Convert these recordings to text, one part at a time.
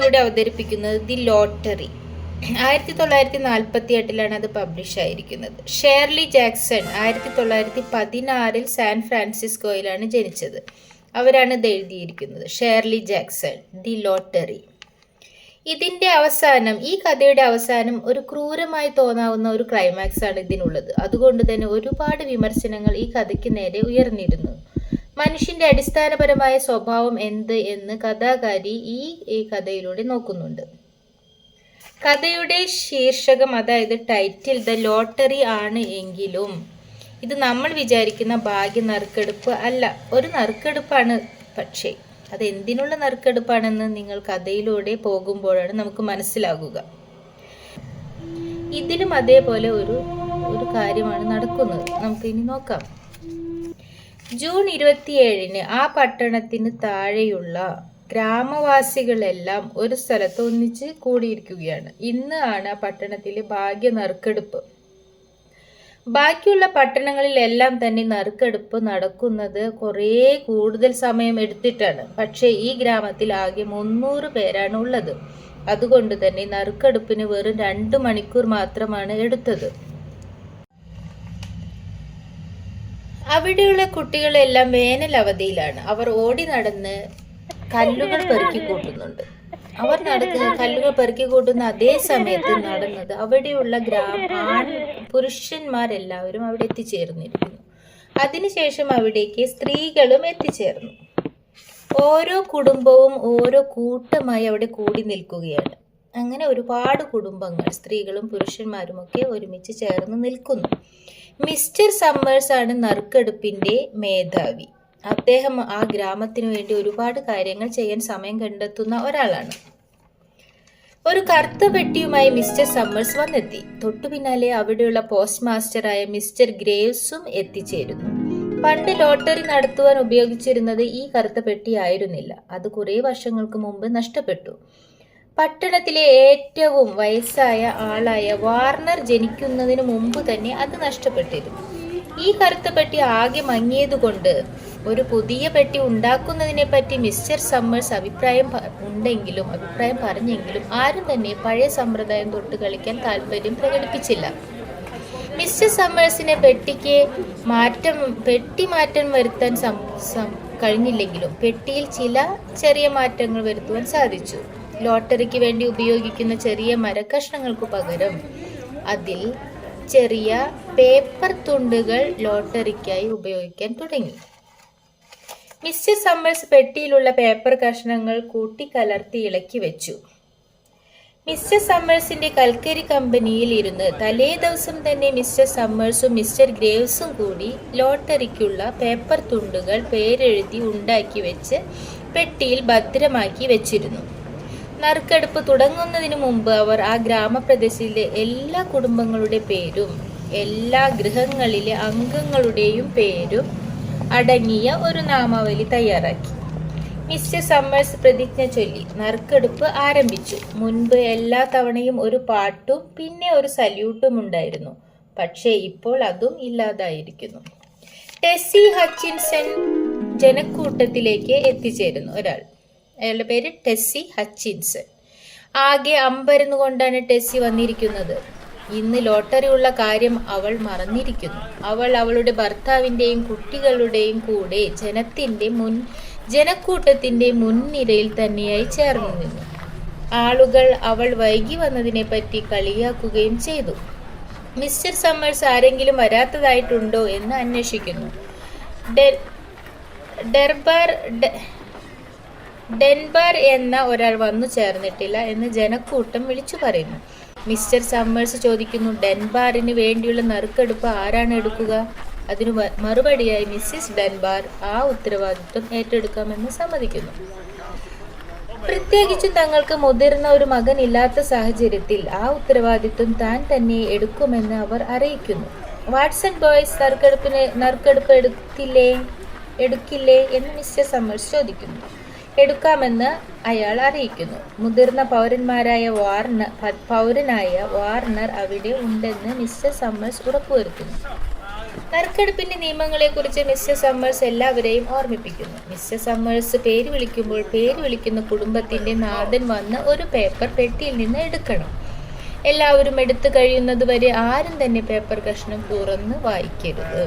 ഇവിടെ അവതരിപ്പിക്കുന്നത് the lottery. 1948 അത് പബ്ലിഷ് ആയിരിക്കുന്നത്. ഷേർലി ജാക്സൺ 1916 സാൻ ഫ്രാൻസിസ്കോയിലാണ് ജനിച്ചത്. അവരാണ് ഇത് എഴുതിയിരിക്കുന്നത്. Shirley Jackson, the lottery. ഇതിൻ്റെ അവസാനം, ഈ കഥയുടെ അവസാനം ഒരു ക്രൂരമായി തോന്നാവുന്ന ഒരു ക്ലൈമാക്സ് ആണ് ഇതിനുള്ളത്. അതുകൊണ്ട് തന്നെ ഒരുപാട് വിമർശനങ്ങൾ ഈ കഥയ്ക്ക് നേരെ ഉയർന്നിരുന്നു. മനുഷ്യന്റെ അടിസ്ഥാനപരമായ സ്വഭാവം എന്ത് എന്ന് കഥാകാരി ഈ കഥയിലൂടെ നോക്കുന്നുണ്ട്. കഥയുടെ ശീർഷകം, അതായത് ടൈറ്റിൽ, ദ ലോട്ടറി ആണ് എങ്കിലും ഇത് നമ്മൾ വിചാരിക്കുന്ന ഭാഗ്യ നറുക്കെടുപ്പ് അല്ല. ഒരു നറുക്കെടുപ്പാണ്, പക്ഷേ അത് എന്തിനുള്ള നറുക്കെടുപ്പാണെന്ന് നിങ്ങൾ കഥയിലൂടെ പോകുമ്പോഴാണ് നമുക്ക് മനസ്സിലാകുക. ഇതിലും അതേപോലെ ഒരു കാര്യമാണ് നടക്കുന്നത്. നമുക്ക് ഇനി നോക്കാം. ജൂൺ 27 ആ പട്ടണത്തിന് താഴെയുള്ള ഗ്രാമവാസികളെല്ലാം ഒരു സ്ഥലത്ത് ഒന്നിച്ച് കൂടിയിരിക്കുകയാണ്. ഇന്ന് ആണ് ആ പട്ടണത്തിലെ ഭാഗ്യ നറുക്കെടുപ്പ്. ബാക്കിയുള്ള പട്ടണങ്ങളിലെല്ലാം തന്നെ നറുക്കെടുപ്പ് നടക്കുന്നത് കുറേ കൂടുതൽ സമയം എടുത്തിട്ടാണ്. പക്ഷേ ഈ ഗ്രാമത്തിൽ ആകെ 300 പേരാണ് ഉള്ളത്. അതുകൊണ്ട് തന്നെ നറുക്കെടുപ്പിന് വെറും 2 മണിക്കൂർ മാത്രമാണ് എടുത്തത്. അവിടെയുള്ള കുട്ടികളെല്ലാം വേനൽ അവധിയിലാണ്. അവർ ഓടി നടന്ന് കല്ലുകൾ പെറുക്കി കൂട്ടുന്നുണ്ട്. അവർ കല്ലുകൾ പെറുക്കി കൂട്ടുന്ന അതേ സമയത്ത് നടന്നത് അവിടെയുള്ള പുരുഷന്മാരെല്ലാവരും അവിടെ എത്തിച്ചേർന്നിരിക്കുന്നു. അതിനുശേഷം അവിടേക്ക് സ്ത്രീകളും എത്തിച്ചേർന്നു. ഓരോ കുടുംബവും ഓരോ കൂട്ടമായി അവിടെ കൂടി നിൽക്കുകയാണ്. അങ്ങനെ ഒരുപാട് കുടുംബങ്ങൾ, സ്ത്രീകളും പുരുഷന്മാരും ഒക്കെ ഒരുമിച്ച് ചേർന്ന് നിൽക്കുന്നു. മിസ്റ്റർ സമ്മേഴ്സ് ആണ് നറുക്കെടുപ്പിന്റെ മേധാവി. അദ്ദേഹം ആ ഗ്രാമത്തിനു വേണ്ടി ഒരുപാട് കാര്യങ്ങൾ ചെയ്യാൻ സമയം കണ്ടെത്തുന്ന ഒരാളാണ്. ഒരു കറുത്ത പെട്ടിയുമായി മിസ്റ്റർ സമ്മേഴ്സ് വന്നെത്തി. തൊട്ടു പിന്നാലെ അവിടെയുള്ള പോസ്റ്റ് മാസ്റ്ററായ മിസ്റ്റർ ഗ്രേവ്സും എത്തിച്ചേരുന്നു. പണ്ട് ലോട്ടറി നടത്തുവാൻ ഉപയോഗിച്ചിരുന്നത് ഈ കറുത്ത പെട്ടി ആയിരുന്നില്ല. അത് കുറെ വർഷങ്ങൾക്ക് മുമ്പ് നഷ്ടപ്പെട്ടു. പട്ടണത്തിലെ ഏറ്റവും വയസ്സായ ആളായ വാർണർ ജനിക്കുന്നതിന് മുമ്പ് തന്നെ അത് നഷ്ടപ്പെട്ടിരുന്നു. ഈ കറുത്ത പെട്ടി ആകെ മങ്ങിയതുകൊണ്ട് ഒരു പുതിയ പെട്ടി ഉണ്ടാക്കുന്നതിനെ പറ്റി മിസ്റ്റർ സമ്മേഴ്സ് അഭിപ്രായം പറഞ്ഞെങ്കിലും ആരും തന്നെ പഴയ സമ്പ്രദായം തൊട്ട് കളിക്കാൻ താല്പര്യം പ്രകടിപ്പിച്ചില്ല. മിസ്റ്റർ സമ്മേഴ്സിനെ പെട്ടി മാറ്റം വരുത്താൻ കഴിഞ്ഞില്ലെങ്കിലും പെട്ടിയിൽ ചില ചെറിയ മാറ്റങ്ങൾ വരുത്തുവാൻ സാധിച്ചു. ലോട്ടറിക്ക് വേണ്ടി ഉപയോഗിക്കുന്ന ചെറിയ മരക്കഷ്ണങ്ങൾക്കു പകരം അതിൽ ചെറിയ പേപ്പർ തുണ്ടുകൾ ലോട്ടറിക്കായി ഉപയോഗിക്കാൻ തുടങ്ങി. മിസ്റ്റർ സമ്മേഴ്സ് പെട്ടിയിലുള്ള പേപ്പർ കഷ്ണങ്ങൾ കൂട്ടിക്കലർത്തി ഇളക്കി വെച്ചു. മിസ്റ്റർ സമ്മേഴ്സിന്റെ കൽക്കരി കമ്പനിയിൽ ഇരുന്ന് തലേ ദിവസം തന്നെ മിസ്റ്റർ സമ്മേഴ്സും മിസ്റ്റർ ഗ്രേവ്സും കൂടി ലോട്ടറിക്കുള്ള പേപ്പർ തുണ്ടുകൾ പേരെഴുതി ഉണ്ടാക്കി വെച്ച് പെട്ടിയിൽ ഭദ്രമാക്കി വെച്ചിരുന്നു. നറുക്കെടുപ്പ് തുടങ്ങുന്നതിന് മുമ്പ് അവർ ആ ഗ്രാമപ്രദേശത്തിലെ എല്ലാ കുടുംബങ്ങളുടെ പേരും എല്ലാ ഗൃഹങ്ങളിലെ അംഗങ്ങളുടെയും പേരും അടങ്ങിയ ഒരു നാമാവലി തയ്യാറാക്കി. മിസ്റ്റർ സമ്മേഴ്സ് പ്രതിജ്ഞ ചൊല്ലി നറുക്കെടുപ്പ് ആരംഭിച്ചു. മുൻപ് എല്ലാ തവണയും ഒരു പാട്ടും പിന്നെ ഒരു സല്യൂട്ടും ഉണ്ടായിരുന്നു. പക്ഷേ ഇപ്പോൾ അതും ഇല്ലാതായിരിക്കുന്നു. ടെസ്സി ഹച്ചിൻസൺ ജനക്കൂട്ടത്തിലേക്ക് എത്തിച്ചേരുന്നു. അയാളുടെ പേര് ടെസ്സി ഹച്ചിൻസൺ. ആകെ അമ്പരന്നുകൊണ്ടാണ് ടെസ്സി വന്നിരിക്കുന്നത്. ഇന്ന് ലോട്ടറി ഉള്ള കാര്യം അവൾ മറന്നിരിക്കുന്നു. അവൾ അവളുടെ ഭർത്താവിൻ്റെയും കുട്ടികളുടെയും കൂടെ ജനക്കൂട്ടത്തിന്റെ മുൻനിരയിൽ തന്നെയായി ചേർന്നു നിന്നു. ആളുകൾ അവൾ വൈകി വന്നതിനെ പറ്റി കളിയാക്കുകയും ചെയ്തു. മിസ്റ്റർ സമ്മേഴ്സ് ആരെങ്കിലും വരാത്തതായിട്ടുണ്ടോ എന്ന് അന്വേഷിക്കുന്നു. ഡെൻബാർ എന്ന ഒരാൾ വന്നു ചേർന്നിട്ടില്ല എന്ന് ജനക്കൂട്ടം വിളിച്ചു പറയുന്നു. മിസ്റ്റർ സമ്മേഴ്സ് ചോദിക്കുന്നു, ഡെൻബാറിന് വേണ്ടിയുള്ള നറുക്കെടുപ്പ് ആരാണ് എടുക്കുക? അതിനു മറുപടിയായി മിസ്സിസ് ഡെൻബാർ ആ ഉത്തരവാദിത്വം ഏറ്റെടുക്കാമെന്ന് സമ്മതിക്കുന്നു. പ്രത്യേകിച്ചും തങ്ങൾക്ക് മുതിർന്ന ഒരു മകൻ ഇല്ലാത്ത സാഹചര്യത്തിൽ ആ ഉത്തരവാദിത്വം താൻ തന്നെ എടുക്കുമെന്ന് അവർ അറിയിക്കുന്നു. വാട്സൺ ബോയ്സ് നറുക്കെടുപ്പ് എടുക്കില്ലേ എന്ന് മിസ്റ്റർ സമ്മേഴ്സ് ചോദിക്കുന്നു. എടുക്കാമെന്ന് അയാൾ അറിയിക്കുന്നു. മുതിർന്ന പൗരനായ വാർണർ അവിടെ ഉണ്ടെന്ന് മിസ്റ്റർ സമ്മേഴ്സ് ഉറപ്പുവരുത്തുന്നു. നറുക്കെടുപ്പിന്റെ നിയമങ്ങളെക്കുറിച്ച് മിസ്റ്റർ സമ്മേഴ്സ് എല്ലാവരെയും ഓർമ്മിപ്പിക്കുന്നു. മിസ്റ്റർ സമ്മേഴ്സ് പേര് വിളിക്കുമ്പോൾ പേര് വിളിക്കുന്ന കുടുംബത്തിന്റെ നാഥൻ വന്ന് ഒരു പേപ്പർ പെട്ടിയിൽ നിന്ന് എടുക്കണം. എല്ലാവരും എടുത്തു കഴിയുന്നത് വരെ ആരും തന്നെ പേപ്പർ കഷ്ണം തുറന്ന് വായിക്കരുത്.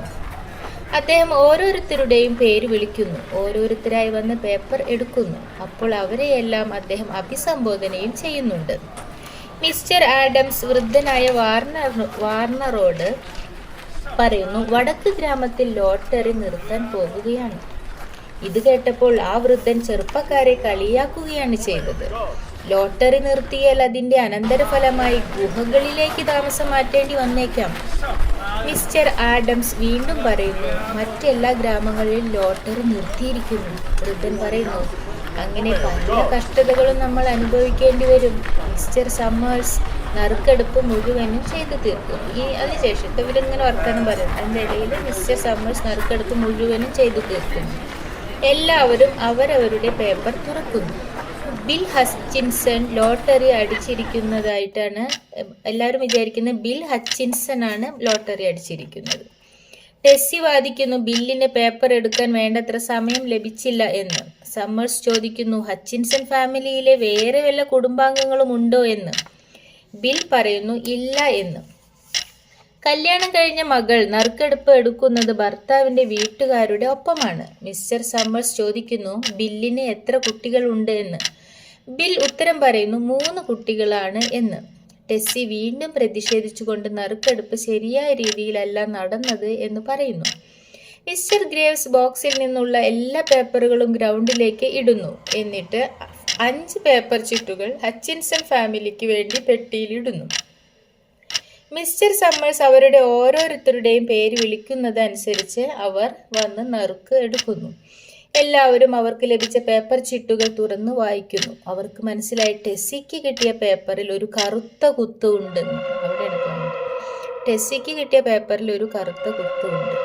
അദ്ദേഹം ഓരോരുത്തരുടെയും പേര് വിളിക്കുന്നു. ഓരോരുത്തരായി വന്ന് പേപ്പർ എടുക്കുന്നു. അപ്പോൾ അവരെയെല്ലാം അദ്ദേഹം അഭിസംബോധനയും ചെയ്യുന്നുണ്ട്. മിസ്റ്റർ ആഡംസ് വൃദ്ധനായ വാർണറോട് പറയുന്നു, വടക്ക് ഗ്രാമത്തിൽ ലോട്ടറി നിർത്താൻ പോകുകയാണ്. ഇത് കേട്ടപ്പോൾ ആ വൃദ്ധൻ ചെറുപ്പക്കാരെ കളിയാക്കുകയാണ് ചെയ്തത്. ലോട്ടറി നിർത്തിയാൽ അതിന്റെ അനന്തരഫലമായി ഗുഹകളിലേക്ക് താമസം മാറ്റേണ്ടി വന്നേക്കാം. മിസ്റ്റർ ആഡംസ് വീണ്ടും പറയുന്നു, മറ്റെല്ലാ ഗ്രാമങ്ങളിലും ലോട്ടറി നിർത്തിയിരിക്കുന്നു. വൃദ്ധൻ പറയുന്നു, അങ്ങനെ പല കഷ്ടതകളും നമ്മൾ അനുഭവിക്കേണ്ടി വരും. മിസ്റ്റർ സമ്മേഴ്സ് നറുക്കെടുപ്പ് മുഴുവനും ചെയ്തു തീർക്കും. അതിനുശേഷം ഇവരിങ്ങനെ വർത്തമാനം പറയും. അതിൻ്റെ ഇടയിൽ മിസ്റ്റർ സമ്മേഴ്സ് നറുക്കെടുപ്പ് മുഴുവനും ചെയ്തു തീർക്കുന്നു. എല്ലാവരും അവരവരുടെ പേപ്പർ തുറക്കുന്നു. ബിൽ ഹച്ചിൻസൺ ലോട്ടറി അടിച്ചിരിക്കുന്നതായിട്ടാണ് എല്ലാവരും വിചാരിക്കുന്നത്. ബിൽ ഹച്ചിൻസൺ ആണ് ലോട്ടറി അടിച്ചിരിക്കുന്നത്. ടെസ്സി വാദിക്കുന്നു ബില്ലിന് പേപ്പർ എടുക്കാൻ വേണ്ടത്ര സമയം ലഭിച്ചില്ല എന്ന്. സമ്മേഴ്സ് ചോദിക്കുന്നു, ഹച്ചിൻസൺ ഫാമിലിയിലെ വേറെ വല്ല കുടുംബാംഗങ്ങളും ഉണ്ടോ എന്ന്. ബിൽ പറയുന്നു, ഇല്ല എന്ന്. കല്യാണം കഴിഞ്ഞ മകൾ നറുക്കെടുപ്പ് എടുക്കുന്നത് ഭർത്താവിന്റെ വീട്ടുകാരുടെ ഒപ്പമാണ്. മിസ്റ്റർ സമ്മേഴ്സ് ചോദിക്കുന്നു, ബില്ലിന് എത്ര കുട്ടികളുണ്ട് എന്ന്. ബിൽ ഉത്തരം പറയുന്നു, 3 കുട്ടികളാണ് എന്ന്. ടെസ്സി വീണ്ടും പ്രതിഷേധിച്ചുകൊണ്ട് നറുക്കെടുപ്പ് ശരിയായ രീതിയിലല്ല നടന്നത് എന്ന് പറയുന്നു. മിസ്റ്റർ ഗ്രേവ്സ് ബോക്സിൽ നിന്നുള്ള എല്ലാ പേപ്പറുകളും ഗ്രൗണ്ടിലേക്ക് ഇടുന്നു. എന്നിട്ട് 5 പേപ്പർ ചിട്ടുകൾ ഹച്ചിൻസൺ ഫാമിലിക്ക് വേണ്ടി പെട്ടിയിലിടുന്നു. മിസ്റ്റർ സമ്മേഴ്സ് അവരുടെ ഓരോരുത്തരുടെയും പേര് വിളിക്കുന്നതനുസരിച്ച് അവർ വന്ന് നറുക്ക് എടുക്കുന്നു. എല്ലാവരും അവർക്ക് ലഭിച്ച പേപ്പർ ചിട്ടുകൾ തുറന്നു വായിക്കുന്നു. അവർക്ക് മനസ്സിലായി ടെസ്സിക്ക് കിട്ടിയ പേപ്പറിൽ ഒരു കറുത്ത കുത്ത് ഉണ്ടെന്ന്. അവിടെയാണ് പോയിന്റ്. ടെസ്സിക്ക് കിട്ടിയ പേപ്പറിൽ ഒരു കറുത്ത കുത്ത് ഉണ്ട്.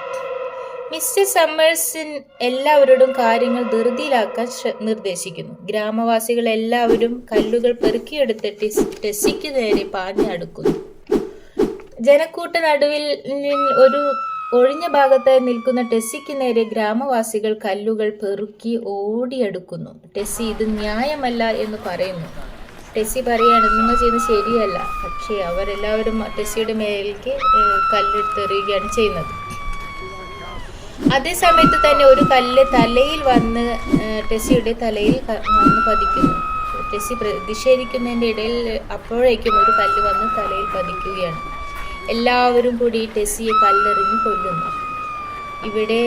മിസ്റ്റർ സമ്മേഴ്സൺ എല്ലാവരോടും കാര്യങ്ങൾ ധൃതിയിലാക്കാൻ നിർദ്ദേശിക്കുന്നു. ഗ്രാമവാസികൾ എല്ലാവരും കല്ലുകൾ പെറുക്കിയെടുത്ത് ടെസ്സിക്ക് നേരെ പാഞ്ഞടുക്കുന്നു. ജനക്കൂട്ട നടുവിൽ ഒരു ഒഴിഞ്ഞ ഭാഗത്തായി നിൽക്കുന്ന ടെസ്സിക്ക് നേരെ ഗ്രാമവാസികൾ കല്ലുകൾ പെറുക്കി ഓടിയെടുക്കുന്നു. ടെസ്സി ഇത് ന്യായമല്ല എന്ന് പറയുന്നു. ടെസ്സി പറയാണ്, നിങ്ങൾ ചെയ്യുന്നത് ശരിയല്ല. പക്ഷേ അവരെല്ലാവരും ടെസ്സിയുടെ മേലേക്ക് കല്ലെടുത്തെറിയുകയാണ് ചെയ്യുന്നത്. അതേസമയത്ത് തന്നെ ഒരു കല്ല് തലയിൽ വന്ന് ടെസ്സിയുടെ തലയിൽ വന്ന് പതിക്കുന്നു. ടെസ്സി പ്രതിഷേധിക്കുന്നതിൻ്റെ ഇടയിൽ അപ്പോഴേക്കും ഒരു കല്ല് വന്ന് തലയിൽ പതിക്കുകയാണ്. എല്ലാവരും കൂടി ടെസ്സിയെ കല്ലെറിഞ്ഞ് കൊല്ലുന്നു. ഇവിടെ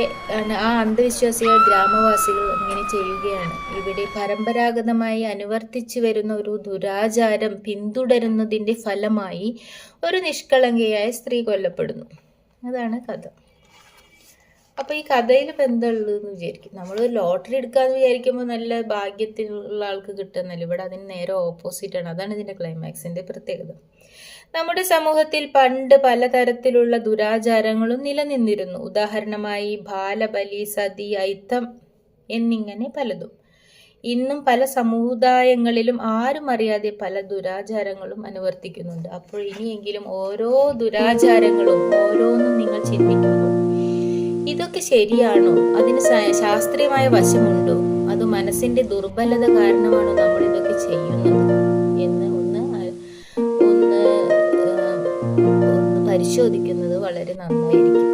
ആ അന്ധവിശ്വാസികൾ ഗ്രാമവാസികൾ ഇങ്ങനെ ചെയ്യുകയാണ്. ഇവിടെ പരമ്പരാഗതമായി അനുവർത്തിച്ചു വരുന്ന ഒരു ദുരാചാരം പിന്തുടരുന്നതിൻ്റെ ഫലമായി ഒരു നിഷ്കളങ്കയായ സ്ത്രീ കൊല്ലപ്പെടുന്നു. അതാണ് കഥ. അപ്പോൾ ഈ കഥയിൽ ഇപ്പം എന്താ ഉള്ളതെന്ന് വിചാരിക്കും. നമ്മൾ ലോട്ടറി എടുക്കാമെന്ന് വിചാരിക്കുമ്പോൾ നല്ല ഭാഗ്യത്തിലുള്ള ആൾക്ക് കിട്ടുന്നല്ലോ. ഇവിടെ അതിന് നേരെ ഓപ്പോസിറ്റാണ്. അതാണ് ഇതിൻ്റെ ക്ലൈമാക്സിൻ്റെ പ്രത്യേകത. നമ്മുടെ സമൂഹത്തിൽ പണ്ട് പലതരത്തിലുള്ള ദുരാചാരങ്ങളും നിലനിന്നിരുന്നു. ഉദാഹരണമായി ബാലബലി, സതി, അയിത്തം എന്നിങ്ങനെ പലതും. ഇന്നും പല സമുദായങ്ങളിലും ആരും അറിയാതെ പല ദുരാചാരങ്ങളും അനുവർത്തിക്കുന്നുണ്ട്. അപ്പോൾ ഇനിയെങ്കിലും ഓരോ ദുരാചാരങ്ങളും ഓരോന്നും നിങ്ങൾ ചിന്തിക്കുമ്പോൾ ഇതൊക്കെ ശരിയാണോ? അതിന് ശാസ്ത്രീയമായ വശമുണ്ടോ? അത് മനസ്സിന്റെ ദുർബലത കാരണമാണോ നമ്മൾ ഇതൊക്കെ ചെയ്യുന്നത് എന്ന് ഒന്ന് പരിശോധിക്കുന്നത് വളരെ നന്നായിരിക്കും.